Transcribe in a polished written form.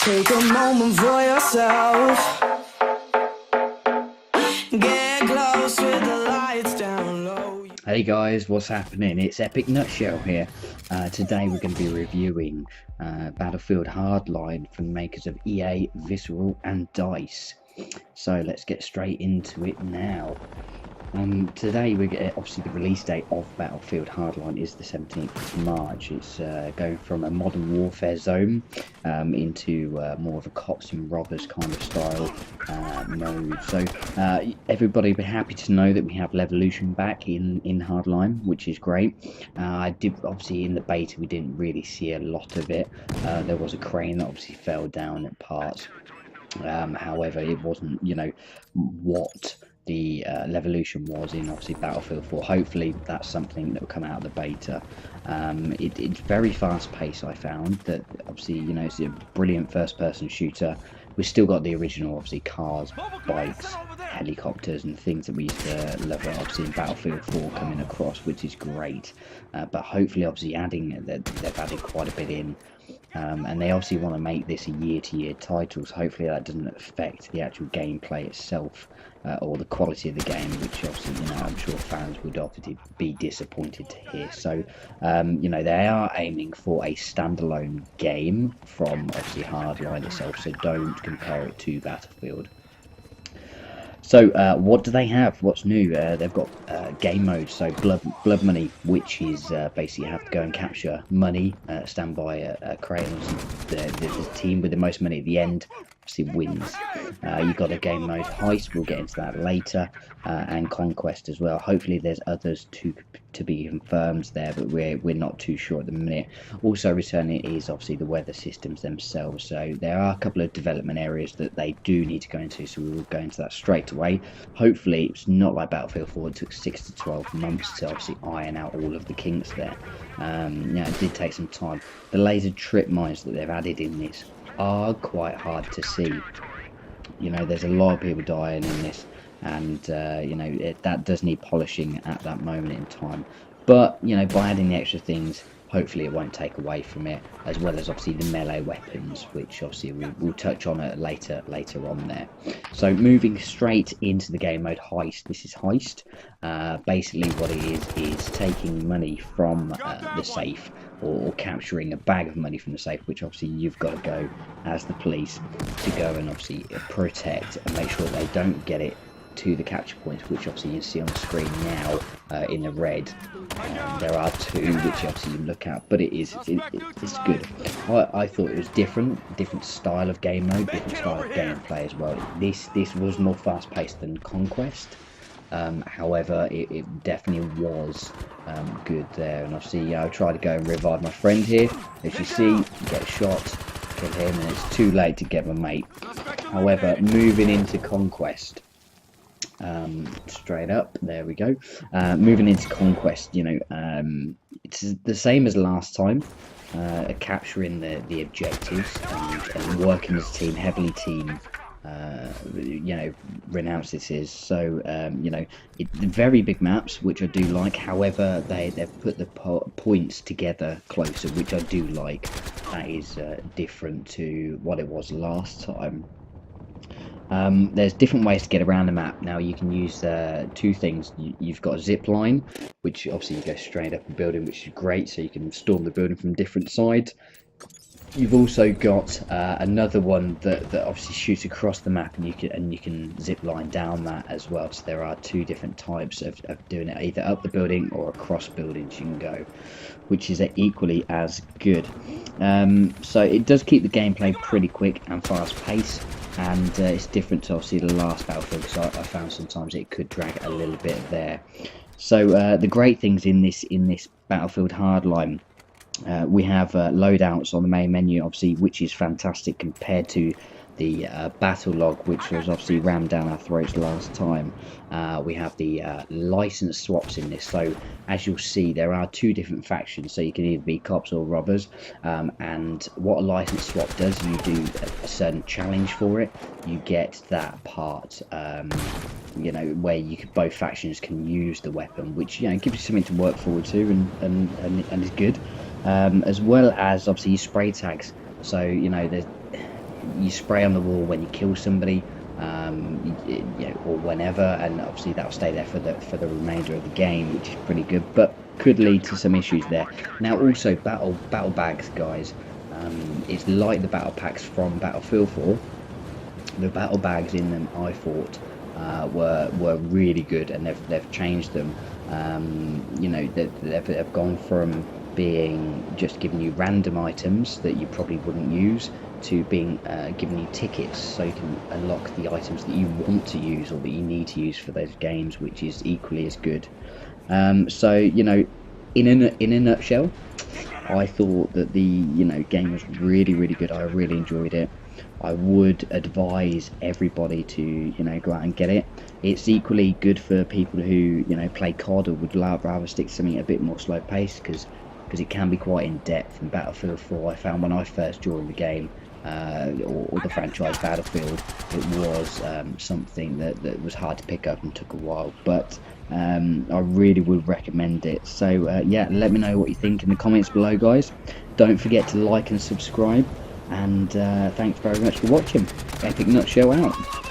Take a moment for yourself. Get close with the lights down low. Hey guys, what's happening? It's Epic Nutshell here. Today we're going to be reviewing Battlefield Hardline from the makers of EA, Visceral and DICE. So let's get straight into it now. Today we get obviously the release date of Battlefield Hardline is the 17th of March. It's going from a modern warfare zone into more of a cops and robbers kind of style mode. So everybody will be happy to know that we have Levolution back in Hardline, which is great. I did obviously in the beta we didn't really see a lot of it. There was a crane that obviously fell down at parts. However, it wasn't, you know, what the Levolution was in obviously Battlefield 4. Hopefully that's something that will come out of the beta. It's very fast paced. I found that obviously, you know, it's a brilliant first person shooter. We've still got the original obviously cars, bikes, helicopters and things that we used to love obviously in Battlefield 4 coming across, which is great. But hopefully obviously they've added quite a bit in. And they obviously want to make this a year-to-year title, so hopefully that doesn't affect the actual gameplay itself or the quality of the game, which obviously, you know, I'm sure fans would obviously be disappointed to hear. So, you know, they are aiming for a standalone game from obviously Hardline itself, so don't compare it to Battlefield. So what do they have? What's new? They've got game mode, so blood money, which is basically you have to go and capture money, stand by a crane. The team with the most money at the end obviously wins. You've got a game mode heist, we'll get into that later, and conquest as well. Hopefully there's others to be confirmed there, but we're not too sure at the minute. Also returning is obviously the weather systems themselves, so there are a couple of development areas that they do need to go into, so we will go into that straight away. Hopefully it's not like Battlefield 4, it took 6 to 12 months to obviously iron out all of the kinks there. Yeah, it did take some time. The laser trip mines that they've added in this are quite hard to see. You know, there's a lot of people dying in this, and you know, that does need polishing at that moment in time. But you know, by adding the extra things, hopefully it won't take away from it, as well as obviously the melee weapons, which obviously we'll touch on it later on there. So moving straight into the game mode heist. This is heist. Basically what it is taking money from the safe, or capturing a bag of money from the safe, which obviously you've got to go as the police to go and obviously protect and make sure they don't get it to the capture points, which obviously you see on the screen now in the red. There are two which obviously you look at, but it's good. I thought it was different style of game mode, different style of gameplay as well. This was more fast paced than Conquest. However, it definitely was good there, and obviously I tried to go and revive my friend here. As you see, get shot, kill him, and it's too late to get my mate. However, moving into Conquest, straight up, there we go. Moving into Conquest, you know, it's the same as last time, capturing the objectives and working as a team, heavily team. You know, renounce this is so you know, very big maps, which I do like. However, they've put the points together closer, which I do like. That is different to what it was last time. There's different ways to get around the map. Now you can use two things. You've got a zip line, which obviously you go straight up a building, which is great, so you can storm the building from different sides. You've also got another one that obviously shoots across the map, and you can zip line down that as well. So there are two different types of doing it, either up the building or across buildings you can go, which is equally as good. So it does keep the gameplay pretty quick and fast paced, and it's different to obviously the last Battlefield, because I found sometimes it could drag a little bit there. So the great things in this Battlefield Hardline, we have loadouts on the main menu, obviously, which is fantastic compared to the battle log, which was obviously rammed down our throats last time. We have the license swaps in this, so as you'll see there are two different factions, so you can either be cops or robbers, and what a license swap does, you do a certain challenge for it, you get that part, you know, where both factions can use the weapon, which, you know, gives you something to work forward to, and is good, as well as obviously spray tags. So, you know, you spray on the wall when you kill somebody, or whenever, and obviously that'll stay there for the remainder of the game, which is pretty good, but could lead to some issues there. Now also battle bags, guys. It's like the battle packs from Battlefield 4. The battle bags in them, I thought, were really good, and they've changed them. They've gone from being just giving you random items that you probably wouldn't use to being giving you tickets, so you can unlock the items that you want to use or that you need to use for those games, which is equally as good. So in a nutshell, I thought that the game was really good. I really enjoyed it. I would advise everybody to go out and get it. It's equally good for people who play COD or would rather stick to something a bit more slow paced, because it can be quite in depth. In Battlefield 4, I found when I first joined the game, or the franchise Battlefield, it was something that was hard to pick up and took a while, but I really would recommend it. So yeah, let me know what you think in the comments below, guys. Don't forget to like and subscribe, and thanks very much for watching. Epic Nut Show out.